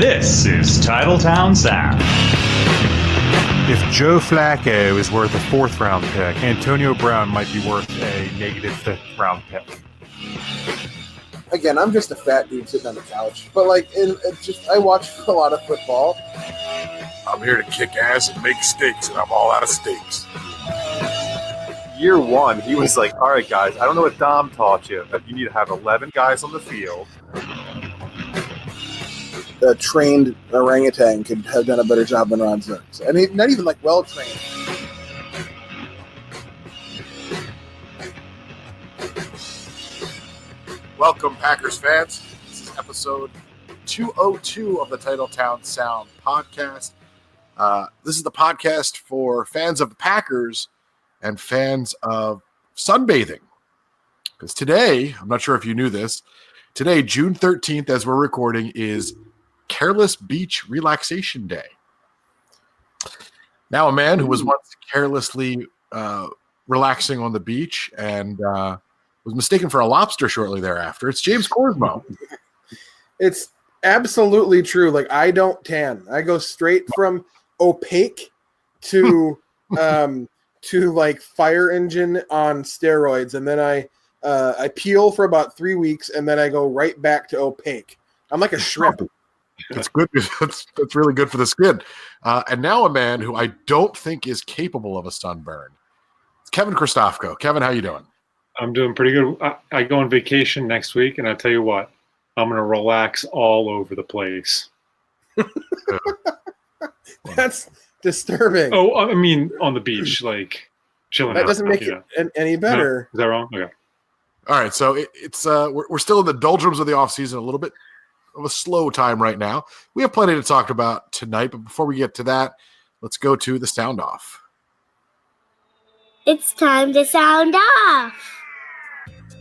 This is Titletown Sound. If Joe Flacco is worth a 4th-round pick, Antonio Brown might be worth a negative 5th-round pick. Again, I'm just a fat dude sitting on the couch, but I watch a lot of football. I'm here to kick ass and make steaks, and I'm all out of steaks. Year one, he was like, all right, guys, I don't know what Dom taught you, but you need to have 11 guys on the field. A trained orangutan could have done a better job than Ron Zerks. And he's not even well trained. Welcome, Packers fans. This is episode 202 of the Titletown Sound podcast. This is the podcast for fans of the Packers and fans of sunbathing. Because today, I'm not sure if you knew this, today, June 13th, as we're recording, is Careless Beach Relaxation Day. Now, a man who was once carelessly relaxing on the beach and was mistaken for a lobster shortly thereafter, it's James Corsmo. It's absolutely true. I don't tan. I go straight from opaque to fire engine on steroids, and then I peel for about 3 weeks, and then I go right back to opaque. I'm like a shrimp. That's good. That's really good for the skin. And now a man who I don't think is capable of a sunburn. It's Kevin Christop. Kevin, how you doing? I'm doing pretty good. I go on vacation next week, and I tell you what, I'm going to relax all over the place. That's disturbing. Oh, I mean, on the beach, chilling out. That doesn't make it any better. No? Is that wrong? Okay. All right, so it's we're still in the doldrums of the offseason, a little bit of a slow time right now. We have plenty to talk about tonight, but before we get to that, let's go to the sound off. It's time to sound off.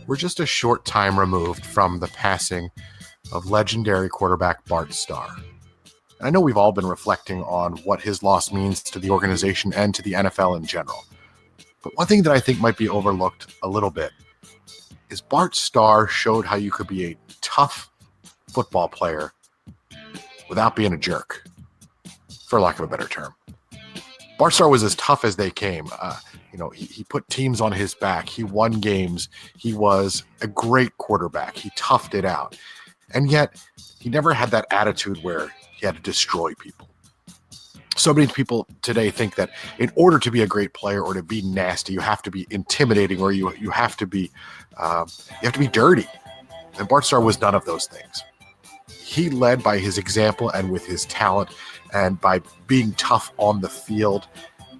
We're just a short time removed from the passing of legendary quarterback Bart Starr. And I know we've all been reflecting on what his loss means to the organization and to the NFL in general. But one thing that I think might be overlooked a little bit is Bart Starr showed how you could be a tough football player without being a jerk, for lack of a better term. Bart Starr was as tough as they came. He put teams on his back. He won games. He was a great quarterback. He toughed it out. And yet, he never had that attitude where he had to destroy people. So many people today think that in order to be a great player or to be nasty, you have to be intimidating, or you have to be dirty. And Bart Starr was none of those things. He led by his example and with his talent, and by being tough on the field,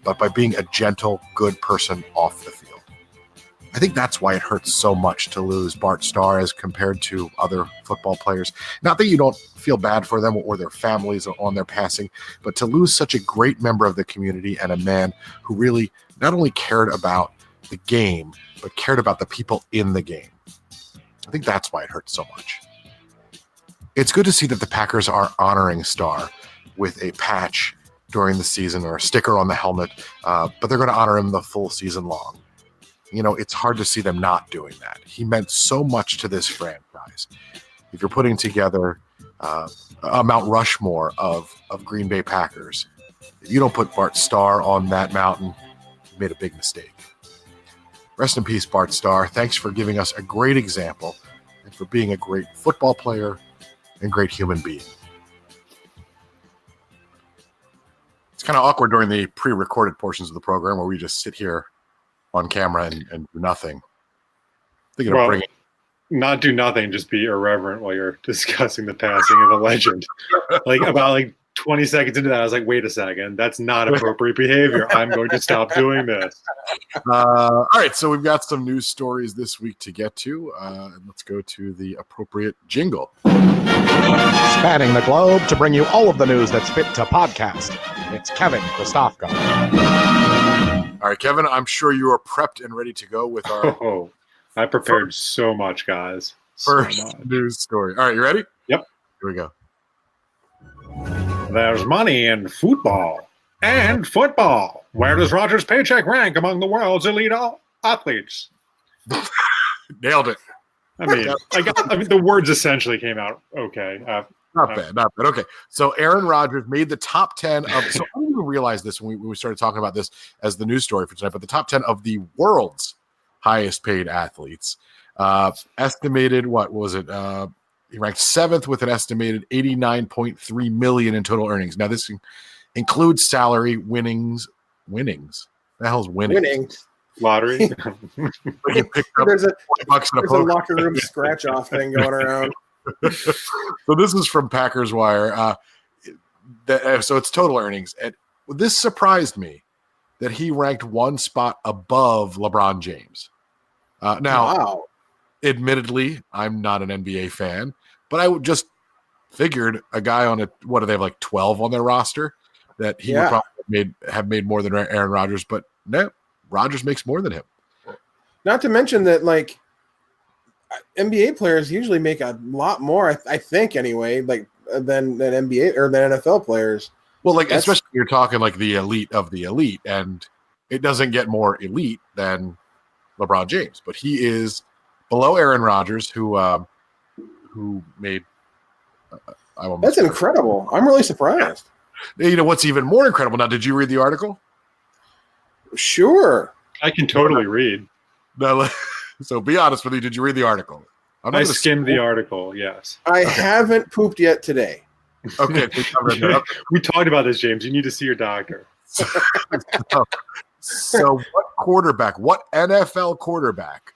but by being a gentle, good person off the field. I think that's why it hurts so much to lose Bart Starr as compared to other football players. Not that you don't feel bad for them or their families on their passing, but to lose such a great member of the community and a man who really not only cared about the game, but cared about the people in the game. I think that's why it hurts so much. It's good to see that the Packers are honoring Starr with a patch during the season or a sticker on the helmet, but they're going to honor him the full season long. It's hard to see them not doing that. He meant so much to this franchise. If you're putting together a Mount Rushmore of Green Bay Packers, if you don't put Bart Starr on that mountain, you made a big mistake. Rest in peace, Bart Starr. Thanks for giving us a great example and for being a great football player and great human being. It's kind of awkward during the pre-recorded portions of the program where we just sit here on camera and do nothing. Thinking of bringing. Not do nothing, just be irreverent while you're discussing the passing of a legend. About 20 seconds into that, I was like, wait a second, that's not appropriate behavior. I'm going to stop doing this. All right, so we've got some news stories this week to get to. And let's go to the appropriate jingle. Spanning the globe to bring you all of the news that's fit to podcast. It's Kevin Christop. All right, Kevin, I'm sure you are prepped and ready to go with our I prepared so much, guys. First news story. All right, you ready? Yep. Here we go. There's money in football. And football. Where does Rodgers' paycheck rank among the world's elite athletes? Nailed it. I mean, the words essentially came out okay. Not bad. Okay, so Aaron Rodgers made the top 10 of. So I didn't even realize this when we started talking about this as the news story for tonight. But the top 10 of the world's highest paid athletes, estimated. What was it? He ranked 7th with an estimated $89.3 million in total earnings. Now this includes salary, winnings. The hell's winnings? Winnings. Lottery. Like he picked up There's a $20 in a there's a poker. locker room scratch off thing going around. So this is from Packers Wire. So it's total earnings. And this surprised me that he ranked one spot above LeBron James. Now, Wow. admittedly, I'm not an NBA fan, but I would just figured a guy on what do they have, like 12 on their roster, that he would probably have made more than Aaron Rodgers. But no, Rodgers makes more than him. Not to mention that, like, NBA players usually make a lot more, I think, anyway, like than NBA or than NFL players. Well, like especially when you're talking like the elite of the elite, and it doesn't get more elite than LeBron James, but he is below Aaron Rodgers, who made. That's incredible. I'm really surprised. You know what's even more incredible? Now, did you read the article? Sure. I can totally read. No. So be honest with me. Did you read the article? I skimmed the article. Yes. I haven't pooped yet today. Okay. We talked about this, James. You need to see your doctor. So what NFL quarterback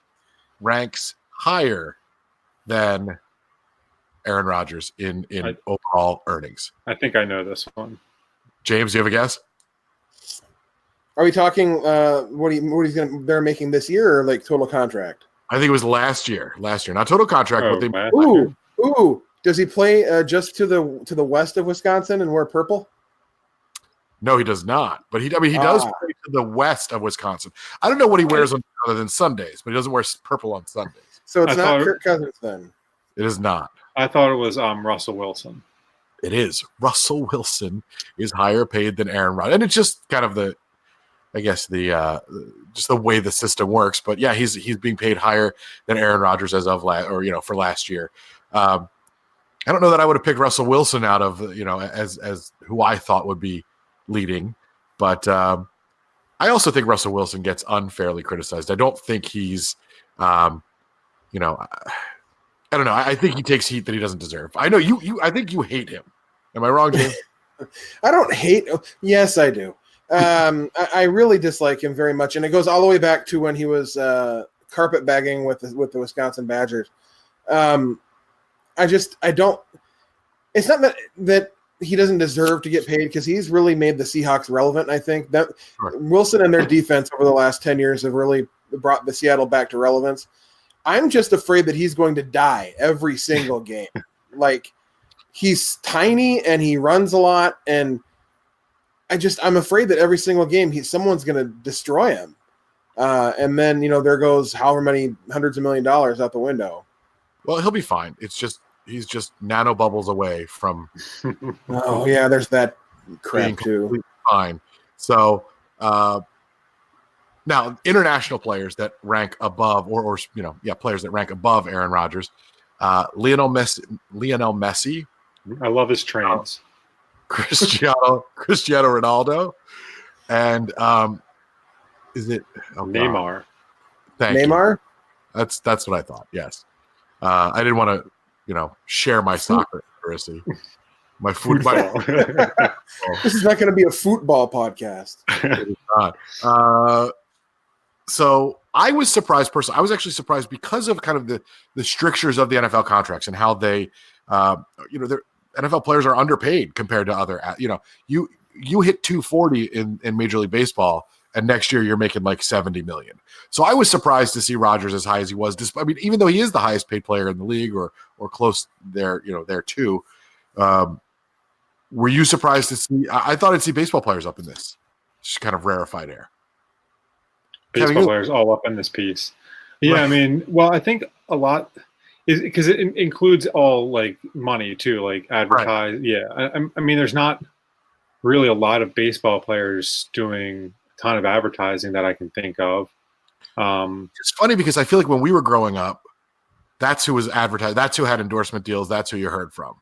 ranks higher than Aaron Rodgers in overall earnings? I think I know this one. James, do you have a guess? Are we talking they're making this year, or like total contract? I think it was last year, not total contract. Oh, but Ooh. Does he play just to the west of Wisconsin and wear purple? No, he does not. But he does play to the west of Wisconsin. I don't know what he wears other than Sundays, but he doesn't wear purple on Sundays. So it's not Kirk Cousins then. It is not. I thought it was Russell Wilson. It is. Russell Wilson is higher paid than Aaron Rodgers, and it's just kind of just the way the system works. But yeah, he's being paid higher than Aaron Rodgers as of for last year. I don't know that I would have picked Russell Wilson out of as who I thought would be leading, but I also think Russell Wilson gets unfairly criticized. I don't think he's I don't know. I think he takes heat that he doesn't deserve. I know you. I think you hate him. Am I wrong, James? I don't hate. Yes, I do. I really dislike him very much, and it goes all the way back to when he was carpetbagging with the Wisconsin Badgers. I don't. It's not that he doesn't deserve to get paid, because he's really made the Seahawks relevant. I think that Wilson and their defense over the last 10 years have really brought the Seattle back to relevance. I'm just afraid that he's going to die every single game. Like, he's tiny and he runs a lot, and I'm afraid that every single game someone's going to destroy him. And then, there goes however many hundreds of $1 million out the window. Well, he'll be fine. It's just he's just nano bubbles away from. Oh yeah, there's that crap too. Fine. So now international players that rank above, players that rank above Aaron Rodgers, Lionel Messi. I love his trains. Cristiano Ronaldo, and is it Neymar? Thank Neymar. You. That's what I thought. Yes, I didn't want to, share my soccer accuracy. My football. This is not going to be a football podcast. It is not. So I was surprised personally. I was actually surprised because of kind of the strictures of the NFL contracts and how they, their NFL players are underpaid compared to other. You hit 240 in Major League Baseball, and next year you're making like $70 million. So I was surprised to see Rodgers as high as he was. Even though he is the highest paid player in the league, or close there, there too. Were you surprised to see? I thought I'd see baseball players up in this. Just kind of rarefied air. Baseball players all up in this piece. Yeah, right. I think a lot is because it includes all like money too, like advertise. Right. Yeah, there's not really a lot of baseball players doing a ton of advertising that I can think of. It's funny because I feel like when we were growing up, that's who was advertised. That's who had endorsement deals. That's who you heard from.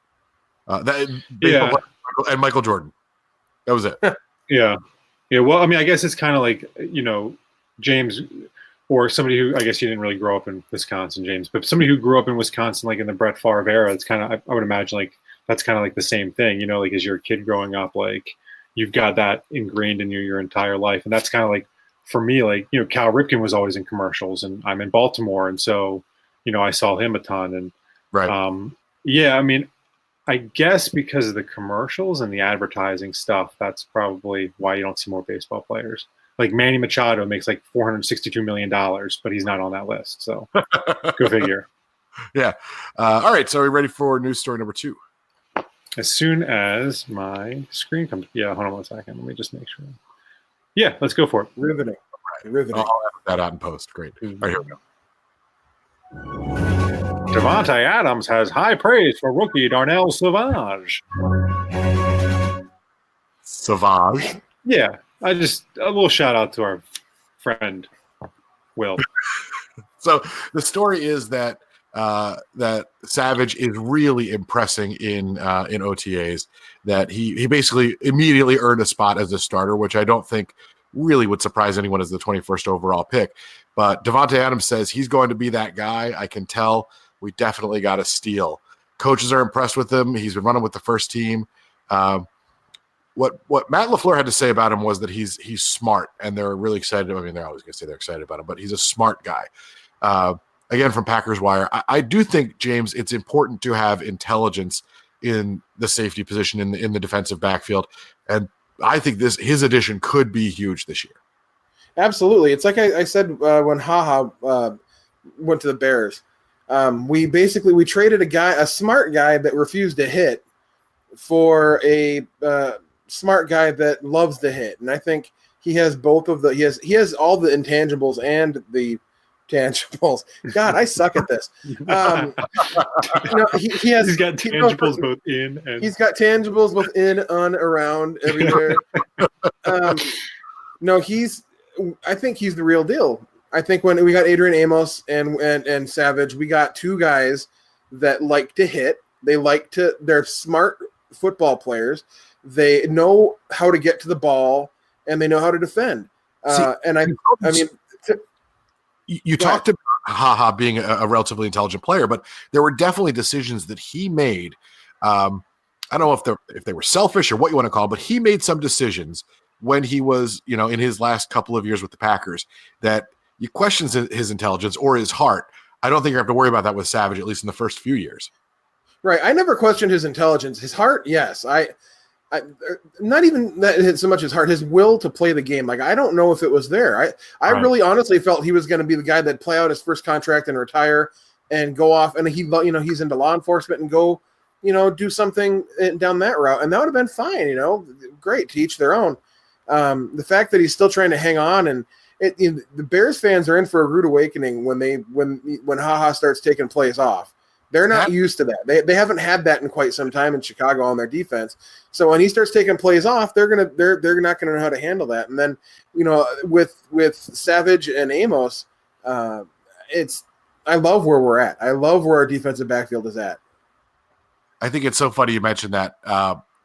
Baseball player and Michael Jordan. That was it. Yeah. Well, I mean, I guess it's kind of like, James, or somebody who, I guess you didn't really grow up in Wisconsin, James, but somebody who grew up in Wisconsin, like in the Brett Favre era, it's kind of, I would imagine like that's kind of like the same thing, like as you're a kid growing up, like you've got that ingrained in you your entire life. And that's kind of like, for me, like, Cal Ripken was always in commercials, and I'm in Baltimore. And so, I saw him a ton. And right. Yeah, I mean, I guess because of the commercials and the advertising stuff, that's probably why you don't see more baseball players. Like Manny Machado makes like $462 million, but he's not on that list. So go figure. Yeah. All right. So are we ready for news story number 2? As soon as my screen comes. Yeah, hold on 1 second. Let me just make sure. Yeah, let's go for it. Riveting. I'll have that out in post. Great. All right, here we go. Davante Adams has high praise for rookie Darnell Savage. Savage? Yeah, a little shout out to our friend Will. So the story is that that Savage is really impressing in OTAs. That he basically immediately earned a spot as a starter, which I don't think really would surprise anyone as the 21st overall pick. But Davante Adams says he's going to be that guy. I can tell. We definitely got a steal. Coaches are impressed with him. He's been running with the first team. What Matt LaFleur had to say about him was that he's smart, and they're really excited. I mean, they're always going to say they're excited about him, but he's a smart guy. Again, from Packers Wire, I do think, James, it's important to have intelligence in the safety position in the defensive backfield, and I think his addition could be huge this year. Absolutely. It's like I said when HaHa went to the Bears. We traded a smart guy that refused to hit for a smart guy that loves to hit. And I think he has both of he has all the intangibles and the tangibles. God, I suck at this. He's got tangibles both in and he's got tangibles both in, on, around, everywhere. I think he's the real deal. I think when we got Adrian Amos and Savage, we got two guys that like to hit. They're smart football players. They know how to get to the ball, and they know how to defend. You talked about HaHa being a relatively intelligent player, but there were definitely decisions that he made. I don't know if they were selfish or what you want to call it, but he made some decisions when he was, in his last couple of years with the Packers that you question his intelligence or his heart. I don't think you have to worry about that with Savage, at least in the first few years. Right. I never questioned his intelligence. His heart, yes. I not even that so much his heart, his will to play the game. Like, I don't know if it was there. I really honestly felt he was going to be the guy that play out his first contract and retire and go off. And he's into law enforcement and go, do something down that route. And that would have been fine. Great, to each their own. The fact that he's still trying to hang on, and the Bears fans are in for a rude awakening when HaHa starts taking plays off. They're not used to that. They haven't had that in quite some time in Chicago on their defense. So when he starts taking plays off, they're not gonna know how to handle that. And then with Savage and Amos, I love where we're at. I love where our defensive backfield is at. I think it's so funny you mentioned that,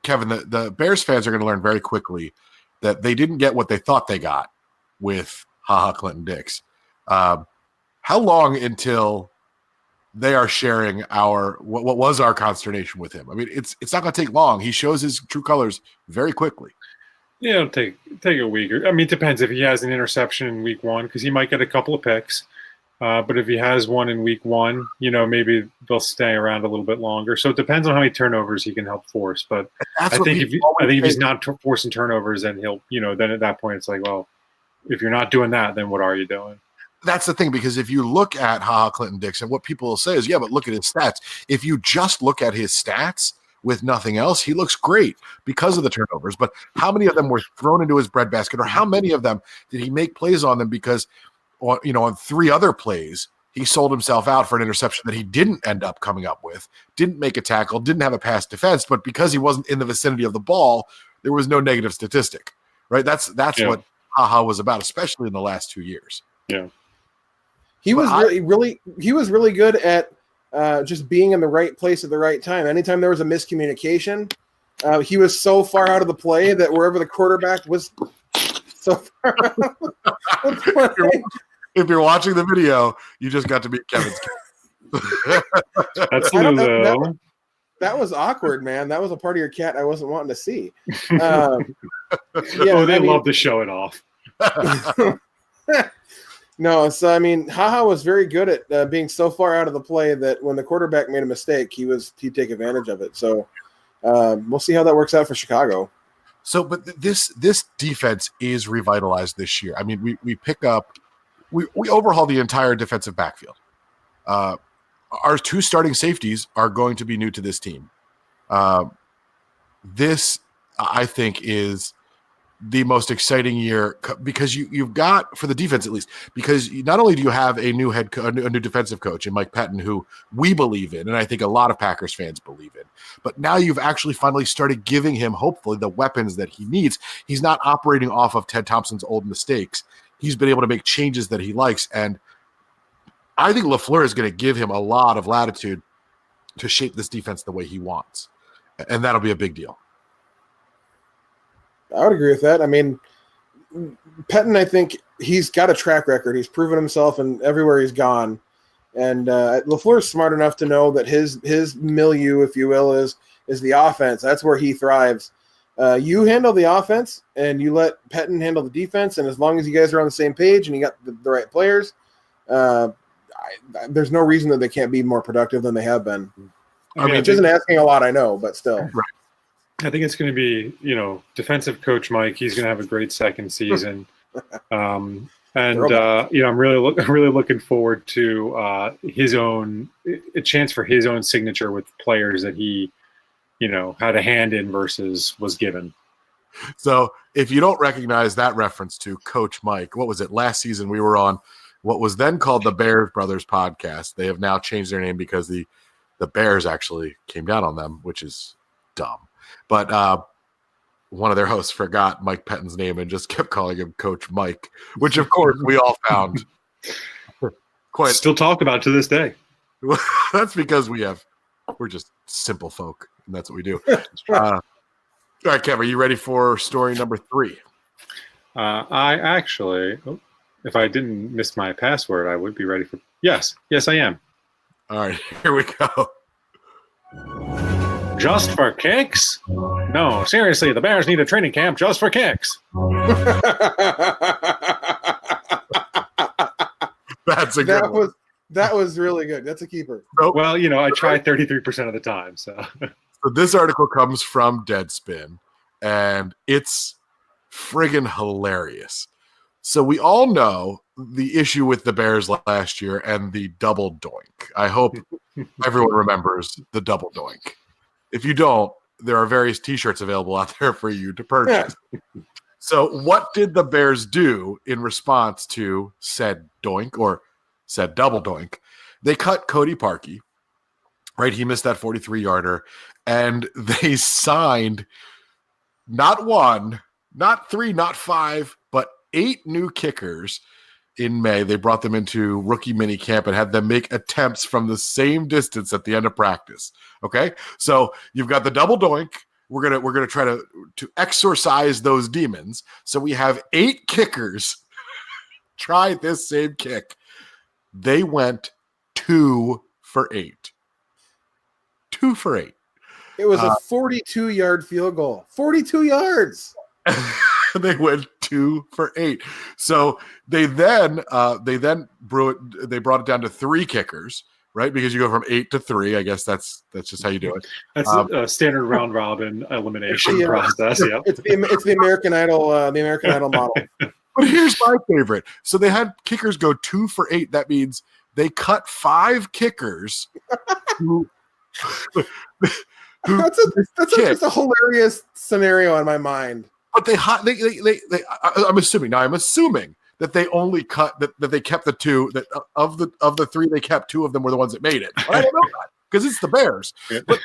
Kevin. The Bears fans are going to learn very quickly that they didn't get what they thought they got with HaHa Clinton-Dix. How long until they are sharing what was our consternation with him? I mean, it's not going to take long. He shows his true colors very quickly. Yeah, it'll take a week. It depends if he has an interception in week 1, because he might get a couple of picks. But if he has one in week 1, maybe they'll stay around a little bit longer. So it depends on how many turnovers he can help force. But I think if he's not forcing turnovers, then he'll, then at that point it's like, well, if you're not doing that, then what are you doing? That's the thing, because if you look at HaHa Clinton-Dix, and what people will say is, yeah, but look at his stats. If you just look at his stats with nothing else, he looks great because of the turnovers. But how many of them were thrown into his breadbasket, or how many of them did he make plays on them because, on 3 other plays, he sold himself out for an interception that he didn't end up coming up with, didn't make a tackle, didn't have a pass defense, but because he wasn't in the vicinity of the ball, there was no negative statistic, right? That's what HaHa was about, especially in the last 2 years. Yeah. He was really good at just being in the right place at the right time. Anytime there was a miscommunication, he was so far out of the play that wherever the quarterback was so far out of the play. If you're watching the video, you just got to meet Kevin's cat. That's Lulu. That was awkward, man. That was a part of your cat I wasn't wanting to see. They love to show it off. No, so I mean, Haha was very good at being so far out of the play that when the quarterback made a mistake, he'd take advantage of it. So we'll see how that works out for Chicago. So, but this defense is revitalized this year. I mean, we overhaul the entire defensive backfield. Our 2 starting safeties are going to be new to this team. This, I think, is the most exciting year because you've got, for the defense at least, because not only do you have a new a new defensive coach in Mike Pettin, who we believe in, and I think a lot of Packers fans believe in, but now you've actually finally started giving him, hopefully, the weapons that he needs. He's not operating off of Ted Thompson's old mistakes. He's been able to make changes that he likes, and I think LaFleur is going to give him a lot of latitude to shape this defense the way he wants, and that'll be a big deal. I would agree with that. I mean, Pettin, I think he's got a track record. He's proven himself in everywhere he's gone, and LaFleur is smart enough to know that his milieu, if you will, is the offense. That's where he thrives. You handle the offense, and you let Pettin handle the defense, and as long as you guys are on the same page and you got the right players, there's no reason that they can't be more productive than they have been. Which isn't asking a lot, I know, but still. Right. I think it's going to be, defensive coach Mike. He's going to have a great second season, I'm really looking forward to a chance for his own signature with players that he, had a hand in versus was given. So if you don't recognize that reference to Coach Mike, what was it? Last season we were on what was then called the Bears Brothers podcast. They have now changed their name because the Bears actually came down on them, which is dumb. But one of their hosts forgot Mike Pettin's name and just kept calling him Coach Mike, which of course we all found quite still talk about to this day. That's because we're just simple folk, and that's what we do. All right, Kev, are you ready for story number 3? I actually, if I didn't miss my password, I would be ready for. Yes, I am. All right, here we go. Just for kicks? No, seriously, the Bears need a training camp just for kicks. That's a good one. That was really good. That's a keeper. Nope. Well, I try 33% of the time. So this article comes from Deadspin, and it's friggin' hilarious. So we all know the issue with the Bears last year and the double doink. I hope everyone remembers the double doink. If you don't, there are various T-shirts available out there for you to purchase. So what did the Bears do in response to said doink or said double doink? They cut Cody Parkey, right? He missed that 43-yarder, and they signed not 1, not 3, not 5, but 8 new kickers in May. They brought them into rookie mini camp and had them make attempts from the same distance at the end of practice. Okay, so you've got the double doink. We're gonna try to exorcise those demons. So we have 8 kickers try this same kick. They went 2 for 8. 2 for 8. It was a 42-yard field goal. 42 yards. They went 2 for 8. So they then brought it down to 3 kickers, right? Because you go from 8 to 3. I guess that's just how you do it. That's a standard round robin elimination process. Yeah, it's the American Idol model. But here's my favorite. So they had kickers go 2 for 8. That means they cut 5 kickers. That's just a hilarious scenario in my mind. But I'm assuming that they only cut that they kept the 2 that of the 3 they kept 2 of them were the ones that made it. But I don't know that because it's the Bears. Yeah. But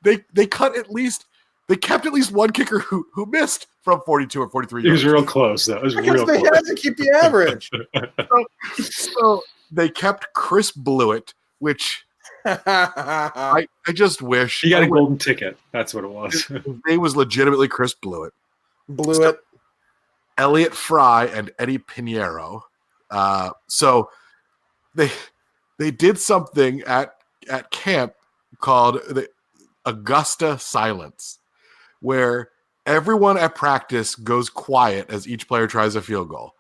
they cut at least. They kept at least 1 kicker who missed from 42 or 43 yards. It was real close, though. It was real close. They had to keep the average. So they kept Chris Blewett, which I just wish He got a golden ticket. That's what it was. His name was legitimately Chris Blewett. Blewett. Elliot Fry and Eddie Pinheiro. So they did something at camp called the Augusta Silence, where everyone at practice goes quiet as each player tries a field goal.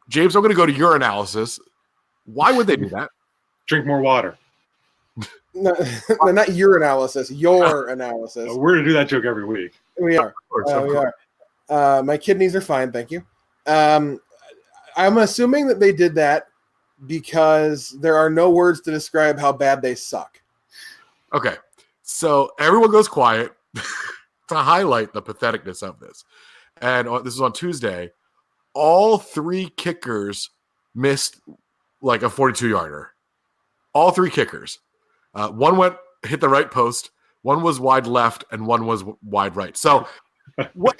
James, I'm going to go to your analysis. Why would they do that? Drink more water. No, not your analysis, your analysis. We're going to do that joke every week. We are. We are. My kidneys are fine, thank you. I'm assuming that they did that because there are no words to describe how bad they suck. Okay, so everyone goes quiet to highlight the patheticness of this. And this is on Tuesday. All three kickers missed like a 42-yarder. All three kickers. One hit the right post, one was wide left, and one was wide right. So what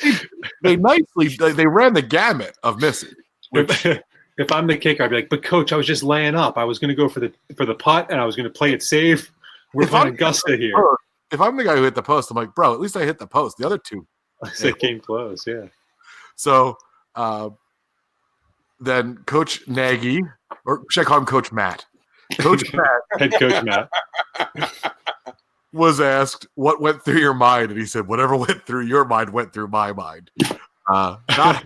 they ran the gamut of missing. If I'm the kicker, I'd be like, but coach, I was just laying up. I was going to go for the putt, and I was going to play it safe. We're playing Augusta here. If I'm the guy who hit the post, I'm like, bro, at least I hit the post. The other two. They came close, yeah. So then Coach Nagy, or should I call him Coach Matt? Coach Matt. Head Coach Matt. Was asked what went through your mind, and he said, whatever went through your mind went through my mind. Not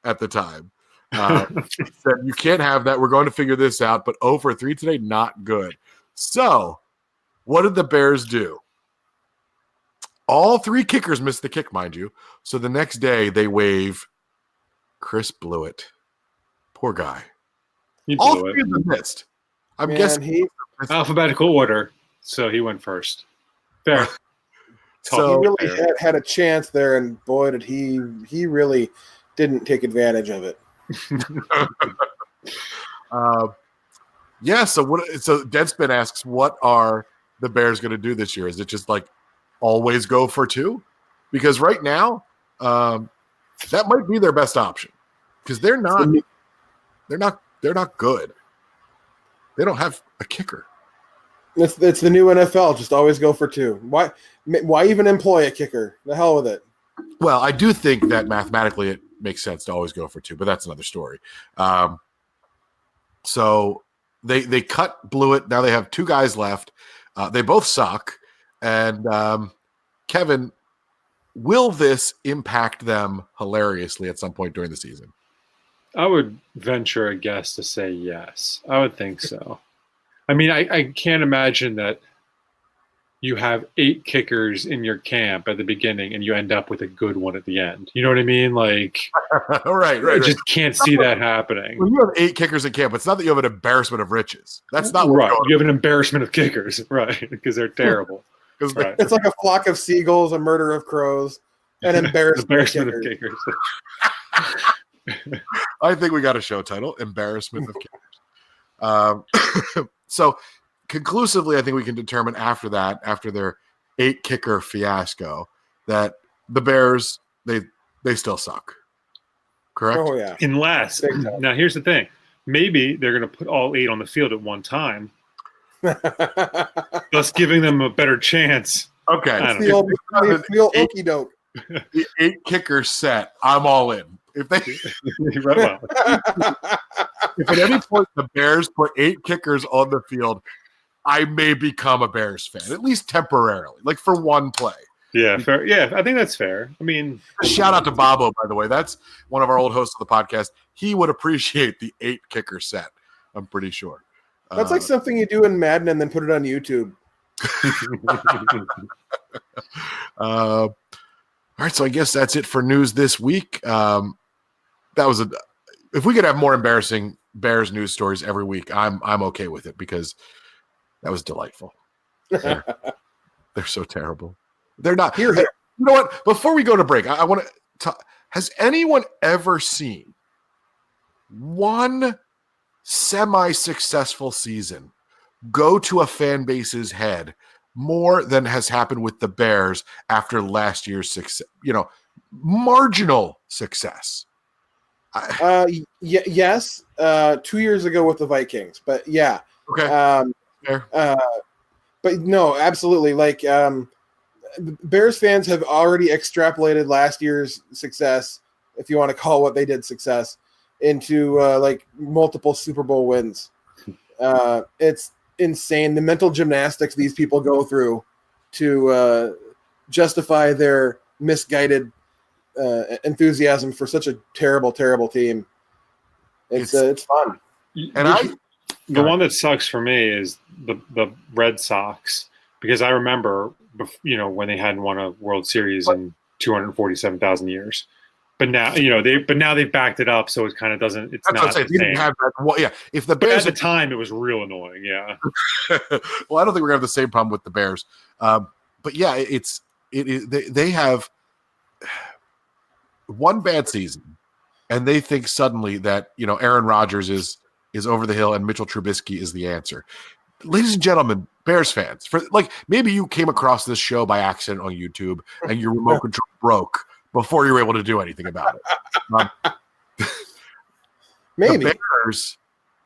at the time. He said, you can't have that. We're going to figure this out, but 0 for 3 today, not good. So what did the Bears do? All three kickers missed the kick, mind you. So the next day they waive Chris Blewett. Poor guy. All three of them missed. I'm guessing alphabetical order, so he went first. Fair. So he really had a chance there, and boy, did he really didn't take advantage of it. Yeah. So Deadspin asks, what are the Bears going to do this year? Is it just like always go for 2? Because right now, that might be their best option because they're not good. They don't have a kicker. It's the new NFL. Just always go for 2. Why even employ a kicker? The hell with it. Well, I do think that mathematically it makes sense to always go for 2, but that's another story. So they cut Blewett. Now they have 2 guys left. They both suck. And Kevin, will this impact them hilariously at some point during the season? I would venture a guess to say yes. I would think so. I mean, I can't imagine that you have 8 kickers in your camp at the beginning and you end up with a good one at the end. You know what I mean? Like, right. I just can't see that happening. When you have 8 kickers in camp, it's not that you have an embarrassment of riches. That's not right. You have an embarrassment of kickers, right? Because they're terrible. Right. It's like a flock of seagulls, a murder of crows, an embarrassment of kickers. I think we got a show title: Embarrassment of Kickers. So, conclusively, I think we can determine after their 8 kicker fiasco, that the Bears they still suck. Correct? Oh yeah. Unless now, here's the thing: maybe they're going to put all 8 on the field at one time, thus giving them a better chance. Okay, the old okey doke. The 8 kicker set. I'm all in. If they, if at any point the Bears put 8 kickers on the field, I may become a Bears fan, at least temporarily, like for one play. Yeah, fair. Yeah, I think that's fair. I mean, shout out to Bobo, by the way. That's one of our old hosts of the podcast. He would appreciate the 8 kicker set. I'm pretty sure. That's like something you do in Madden and then put it on YouTube. All right, so I guess that's it for news this week. That was if we could have more embarrassing Bears news stories every week, I'm okay with it because that was delightful. They're so terrible. They're not. You know what? Before we go to break, I want to. Has anyone ever seen one semi-successful season go to a fan base's head more than has happened with the Bears after last year's success? Marginal success. Yes. 2 years ago with the Vikings, but yeah. Okay. Fair. But no, absolutely. Like Bears fans have already extrapolated last year's success, if you want to call what they did success, into like multiple Super Bowl wins. It's insane the mental gymnastics these people go through to justify their misguided enthusiasm for such a terrible, terrible team. It's fun. And the one that sucks for me is the Red Sox, because I remember, when they hadn't won a World Series in 247,000 years. But now, they've backed it up, so it kind of doesn't. It's not the same. If the But Bears at the time, it was real annoying. Yeah. Well, I don't think we're gonna have the same problem with the Bears. But yeah, they have one bad season, and they think suddenly that Aaron Rodgers is over the hill and Mitchell Trubisky is the answer. Ladies and gentlemen, Bears fans, maybe you came across this show by accident on YouTube and your remote control broke before you were able to do anything about it. Maybe the Bears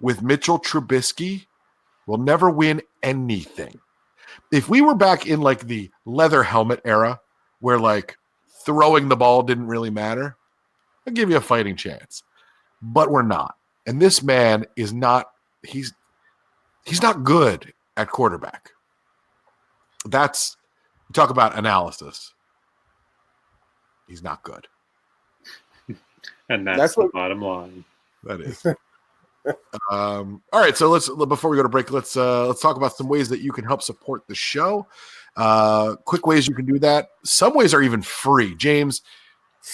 with Mitchell Trubisky will never win anything. If we were back in like the leather helmet era, where like throwing the ball didn't really matter, I'd give you a fighting chance. But we're not. And this man is not. He's not good at quarterback. Talk about analysis. He's not good. And that's the bottom line. That is. All right, so before we go to break, let's talk about some ways that you can help support the show. Quick ways you can do that. Some ways are even free. James,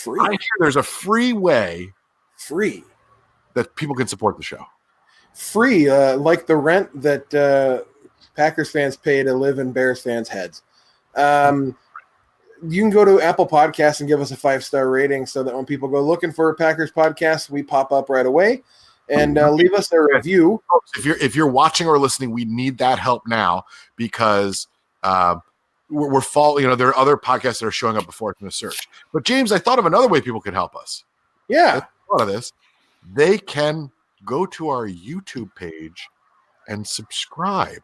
I hear there's a free way that people can support the show. Free, like the rent that Packers fans pay to live in Bears fans' heads. You can go to Apple Podcasts and give us a 5-star rating so that when people go looking for a Packers podcast, we pop up right away. And leave us a review. If you're watching or listening, we need that help now because we're following. There are other podcasts that are showing up before it's in the search. But James, I thought of another way people could help us. Yeah, thought of this. They can go to our YouTube page and subscribe.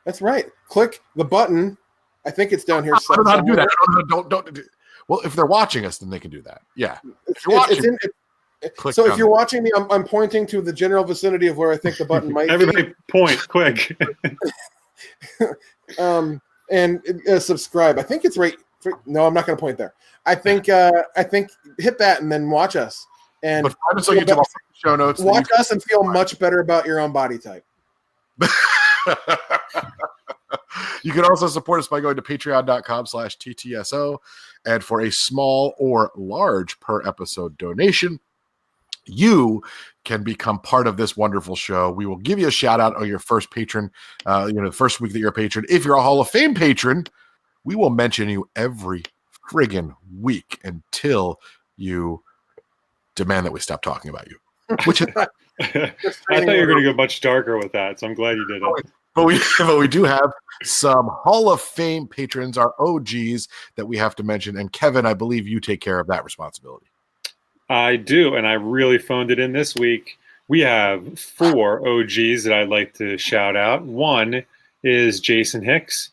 That's right. Click the button. I think it's down here. I don't know how to do that. Don't. Well, if they're watching us, then they can do that. Yeah. If you're watching. So if you're watching me, I'm pointing to the general vicinity of where I think the button might Everybody be. Point, quick. And subscribe. I think it's right. No, I'm not going to point there. I think hit that and then watch us. And but find us on YouTube, show notes. Watch us and feel much better about your own body type. You can also support us by going to patreon.com/TTSO. And for a small or large per episode donation, you can become part of this wonderful show. We will give you a shout out on your first patron, the first week that you're a patron. If you're a Hall of Fame patron, we will mention you every friggin' week until you demand that we stop talking about you. Which is, I thought you were going to go much darker with that, so I'm glad you did it. But we do have some Hall of Fame patrons, our OGs that we have to mention. And Kevin, I believe you take care of that responsibility. I do, and I really phoned it in this week. We have 4 OGs that I'd like to shout out. One is Jason Hicks.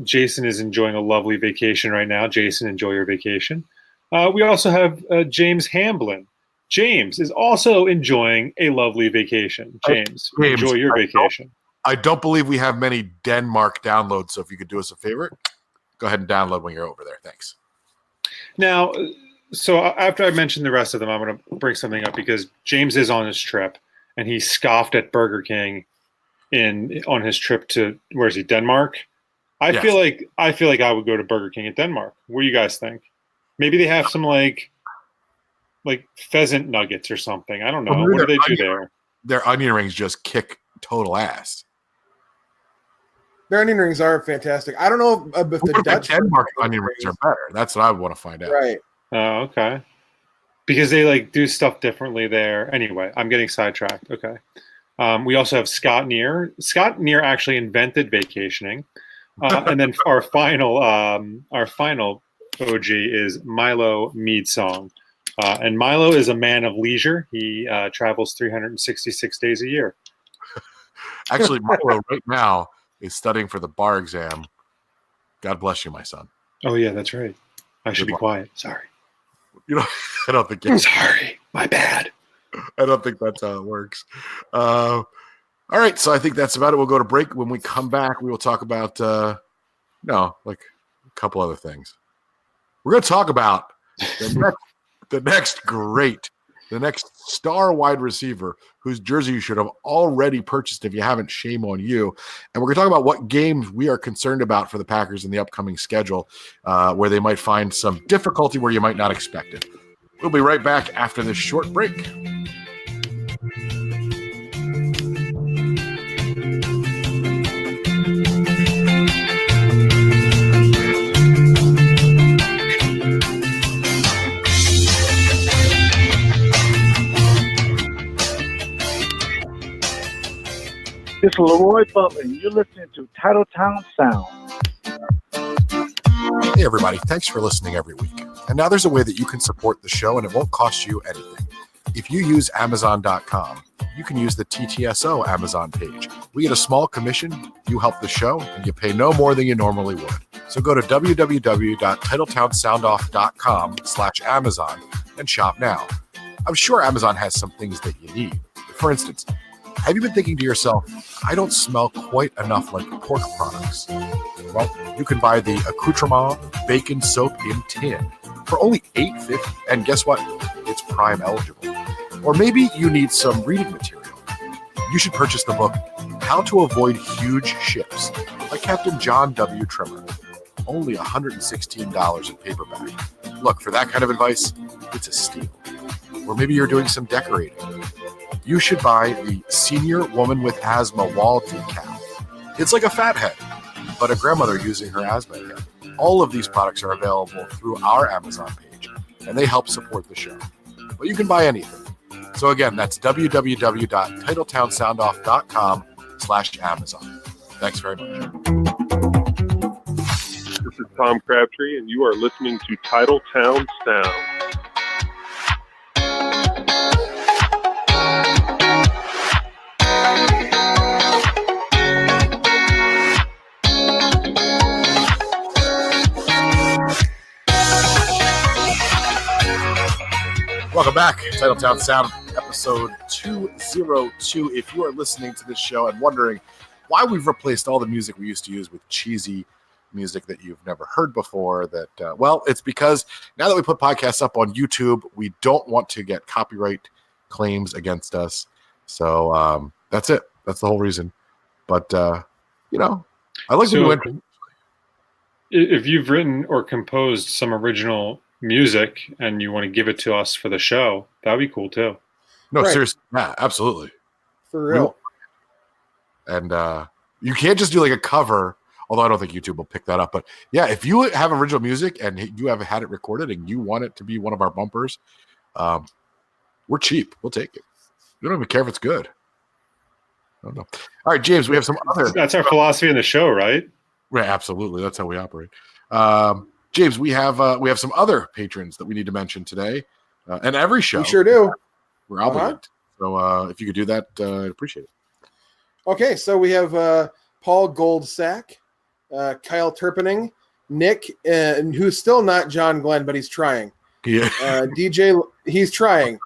Jason is enjoying a lovely vacation right now. Jason, enjoy your vacation. We also have James Hamblin. James is also enjoying a lovely vacation. James, enjoy your vacation. I don't believe we have many Denmark downloads, so if you could do us a favor, go ahead and download when you're over there. Thanks. Now, so after I mention the rest of them, I'm going to bring something up because James is on his trip, and he scoffed at Burger King on his trip to, where is he, Denmark? I feel like I would go to Burger King in Denmark. What do you guys think? Maybe they have some like pheasant nuggets or something. I don't know. What do they do there? Their onion rings just kick total ass. Their onion rings are fantastic. I don't know if the Dutch Denmark onion rings are better. That's what I want to find out. Right. Oh, okay. Because they do stuff differently there. Anyway, I'm getting sidetracked. Okay. We also have Scott Neer. Scott Neer actually invented vacationing. And then our final OG is Milo Meadsong. And Milo is a man of leisure. He travels 366 days a year. Actually, Milo right now is studying for the bar exam. God bless you, my son. Oh yeah, that's right. I should be quiet. Sorry. I don't think. I'm sorry. My bad. I don't think that's how it works. All right, so I think that's about it. We'll go to break. When we come back, we will talk about a couple other things. We're going to talk about the next star wide receiver whose jersey you should have already purchased. If you haven't, shame on you. And we're going to talk about what games we are concerned about for the Packers in the upcoming schedule, where they might find some difficulty where you might not expect it. We'll be right back after this short break. This is Leroy Butler, and you're listening to Titletown Sound. Hey, everybody. Thanks for listening every week. And now there's a way that you can support the show, and it won't cost you anything. If you use Amazon.com, you can use the TTSO Amazon page. We get a small commission, you help the show, and you pay no more than you normally would. So go to www.titletownsoundoff.com/Amazon and shop now. I'm sure Amazon has some things that you need. For instance, have you been thinking to yourself, I don't smell quite enough like pork products? Well, you can buy the Accoutrement Bacon Soap in Tin for only $8.50. And guess what? It's Prime eligible. Or maybe you need some reading material. You should purchase the book, How to Avoid Huge Ships by Captain John W. Trimmer. Only $116 in paperback. Look, for that kind of advice, it's a steal. Or maybe you're doing some decorating. You should buy the Senior Woman with Asthma wall decal. It's like a fat head, but a grandmother using her asthma head. All of these products are available through our Amazon page, and they help support the show. But you can buy anything. So again, that's www.titletownsoundoff.com/Amazon. Thanks very much. This is Tom Crabtree, and you are listening to Titletown Sound. Welcome back, Titletown Sound, episode 202. If you are listening to this show and wondering why we've replaced all the music we used to use with cheesy music that you've never heard before, well, it's because now that we put podcasts up on YouTube, we don't want to get copyright claims against us. So that's it. That's the whole reason. But, I like the new entry. If you've written or composed some original music and you want to give it to us for the show, that'd be cool too. No, right. Seriously. Yeah, absolutely. For real. And you can't just do like a cover, although I don't think YouTube will pick that up. But yeah, if you have original music and you have had it recorded and you want it to be one of our bumpers, we're cheap. We'll take it. We don't even care if it's good. I don't know. All right, James, we have some other. That's our philosophy in the show, right? Right, absolutely. That's how we operate. James, we have some other patrons that we need to mention today, and every show. We sure do. We're obligated. So if you could do that, I'd appreciate it. Okay, so we have Paul Goldsack, Kyle Turpening, Nick, who's still not John Glenn, but he's trying. Yeah. DJ, he's trying.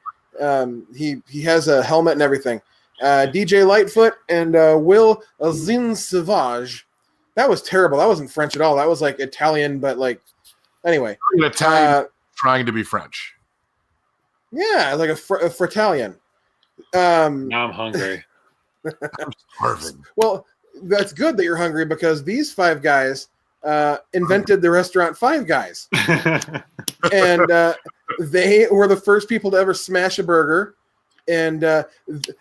He has a helmet and everything. DJ Lightfoot and Will Zin Sauvage. That was terrible. That wasn't French at all. That was like Italian, but like, anyway. Italian trying to be French. Yeah, like a Fritalian. Now I'm hungry. I'm starving. Well, that's good that you're hungry because these five guys invented the restaurant Five Guys. And they were the first people to ever smash a burger. And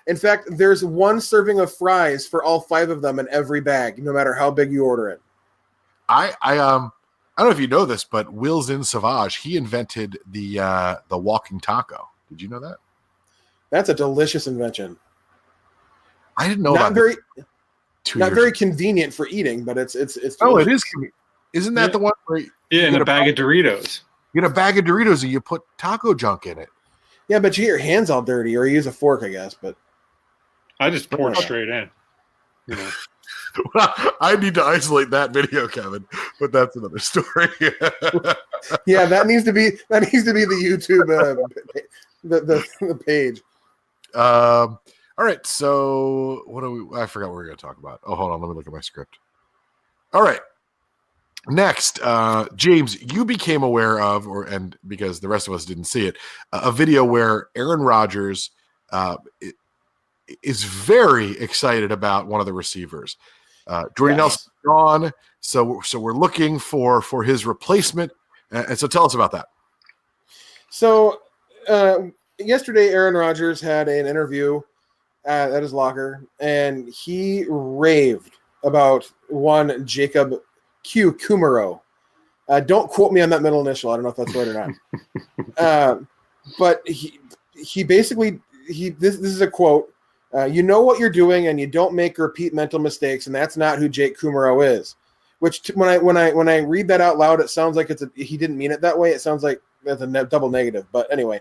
in fact, there's one serving of fries for all five of them in every bag, no matter how big you order it. I don't know if you know this, but Will Zin Sauvage, he invented the walking taco. Did you know that? That's a delicious invention. I didn't know not about very that. Not very convenient for eating, but it's oh, it is. Isn't that the one where in a bag of Doritos? You get a bag of Doritos and you put taco junk in it. Yeah, but you get your hands all dirty, or you use a fork, I guess. But I just pour it straight in. you know. Well, I need to isolate that video, Kevin, but that's another story. Yeah, that needs to be the YouTube the page. All right, so what do we? I forgot what we were going to talk about. Oh, hold on, let me look at my script. All right, next, James, you became aware of, and because the rest of us didn't see it, a video where Aaron Rodgers is very excited about one of the receivers. Jordy Nelson gone, so we're looking for his replacement. And so tell us about that. So yesterday, Aaron Rodgers had an interview at his locker, and he raved about one Jacob Q. Kumaro. Don't quote me on that middle initial. I don't know if that's right or not. But he basically this is a quote. You know what you're doing, and you don't make or repeat mental mistakes, and that's not who Jake Kumaro is. Which when I read that out loud, it sounds like he didn't mean it that way. It sounds like that's a double negative. But anyway,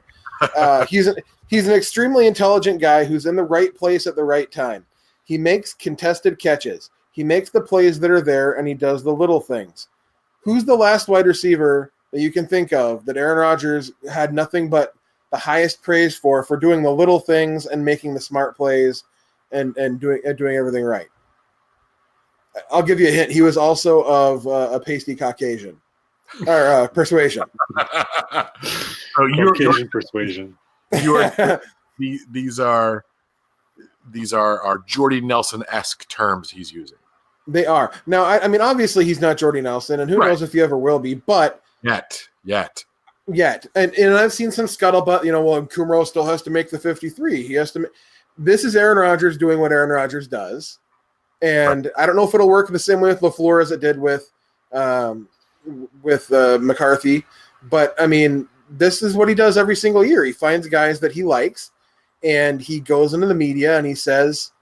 he's an extremely intelligent guy who's in the right place at the right time. He makes contested catches. He makes the plays that are there, and he does the little things. Who's the last wide receiver that you can think of that Aaron Rodgers had nothing but the highest praise for doing the little things and making the smart plays and doing everything right? I'll give you a hint. He was also of a pasty Caucasian or persuasion. So Caucasian persuasion. These are Jordy Nelson-esque terms he's using. They are. Now, I mean, obviously he's not Jordy Nelson, and who knows if he ever will be, but Yet. And I've seen some scuttlebutt, well, Kumaro still has to make the 53. He has to This is Aaron Rodgers doing what Aaron Rodgers does. And I don't know if it'll work the same way with LaFleur as it did with McCarthy, but I mean, this is what he does every single year. He finds guys that he likes, and he goes into the media and he says,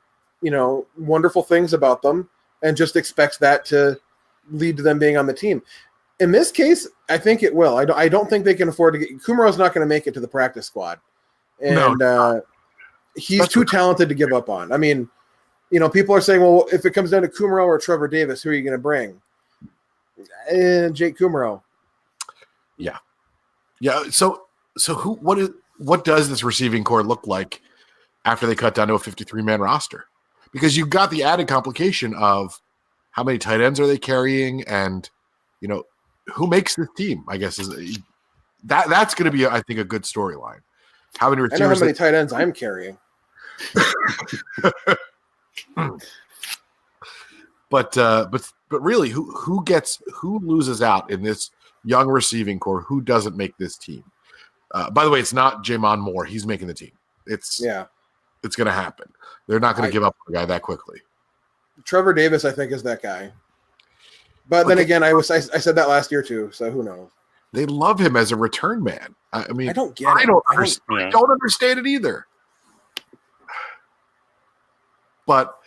wonderful things about them, and just expects that to lead to them being on the team. In this case, I think it will. I don't think they can afford to get Kumaro's not going to make it to the practice squad, and he's too talented to give up on. I mean, people are saying, well, if it comes down to Kumaro or Trevor Davis, who are you going to bring? Jake Kumaro. Yeah. So what does this receiving core look like after they cut down to a 53-man roster? Because you've got the added complication of how many tight ends are they carrying, and who makes this team, I guess, is that's going to be, I think, a good storyline. How many receivers? I know how many tight ends I'm carrying. But really, who loses out in this young receiving core? Who doesn't make this team? By the way, it's not Jamon Moore. He's making the team. It's going to happen. They're not going to give up on a guy that quickly. Trevor Davis, I think, is that guy. But then again, I said that last year too, so who knows? They love him as a return man. I mean, I don't get it. I don't understand it either. But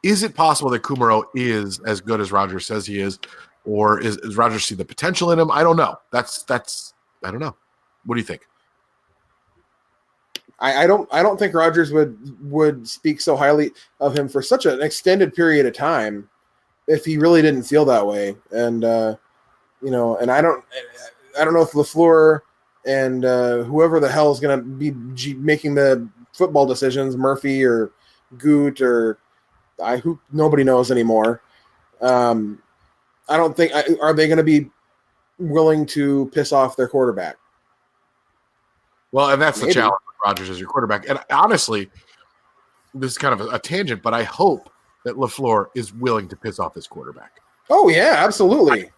is it possible that Kumaro is as good as Rodgers says he is, or is Rodgers see the potential in him? I don't know. That's I don't know. What do you think? I don't think Rodgers would speak so highly of him for such an extended period of time if he really didn't feel that way. And and I don't know if LaFleur and whoever the hell is going to be making the football decisions, Murphy or Goot or who nobody knows anymore. I don't think are they going to be willing to piss off their quarterback? Well, and that's the challenge with Rodgers as your quarterback. And honestly, this is kind of a tangent, but I hope that LaFleur is willing to piss off his quarterback. Oh yeah, absolutely.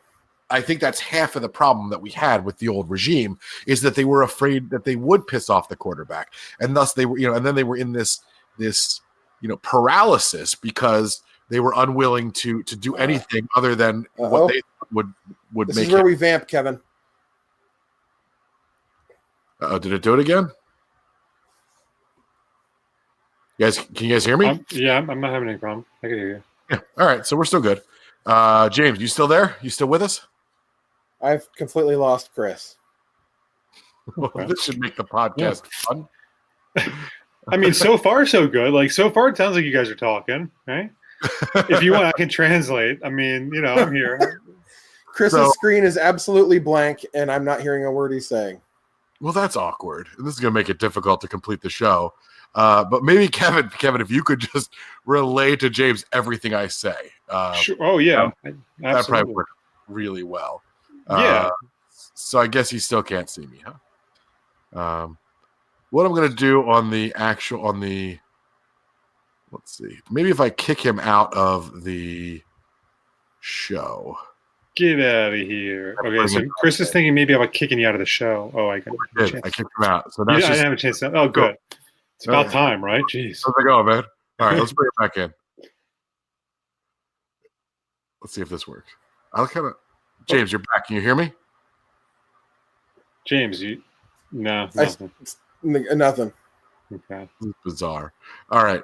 I think that's half of the problem that we had with the old regime is that they were afraid that they would piss off the quarterback, and thus they were, and then they were in this paralysis because they were unwilling to do anything other than what they would this make. This is where we vamp, Kevin. Did it do it again? Can you guys hear me? I'm not having any problem. I can hear you. Yeah. All right, so we're still good. James, you still there? You still with us? I've completely lost Chris. Well, this should make the podcast fun. I mean, so far so good. Like so far, it sounds like you guys are talking, right? If you want, I can translate. I mean, I'm here. Chris's screen is absolutely blank, and I'm not hearing a word he's saying. Well, that's awkward. And this is going to make it difficult to complete the show. But maybe Kevin, if you could just relay to James everything I say. Sure. Oh, yeah. That probably worked really well. Yeah. So I guess he still can't see me, huh? What I'm going to do let's see. Maybe if I kick him out of the show. Get out of here. Okay, so Chris is thinking maybe about kicking you out of the show. Oh, I kicked him out. So I didn't have a chance to. Oh, good. It's about time, right? Jeez. How's it going, man? All right, let's bring it back in. Let's see if this works. James, you're back. Can you hear me? James, no, nothing. Nothing. Okay. This is bizarre. All right.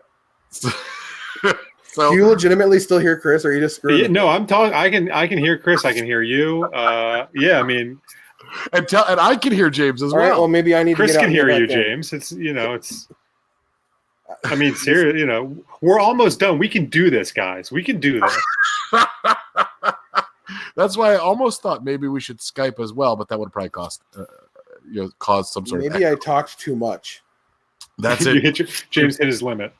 So do you legitimately still hear Chris, or are you just screwing? No, I'm talking. I can hear Chris. I can hear you. Yeah, I mean, and I can hear James as well. All right, well, maybe I need Chris to get can hear you, James. It's it's. I mean, seriously, we're almost done. We can do this, guys. We can do this. That's why I almost thought maybe we should Skype as well, but that would probably cause some sort of. Maybe I talked too much. That's it. James hit his limit.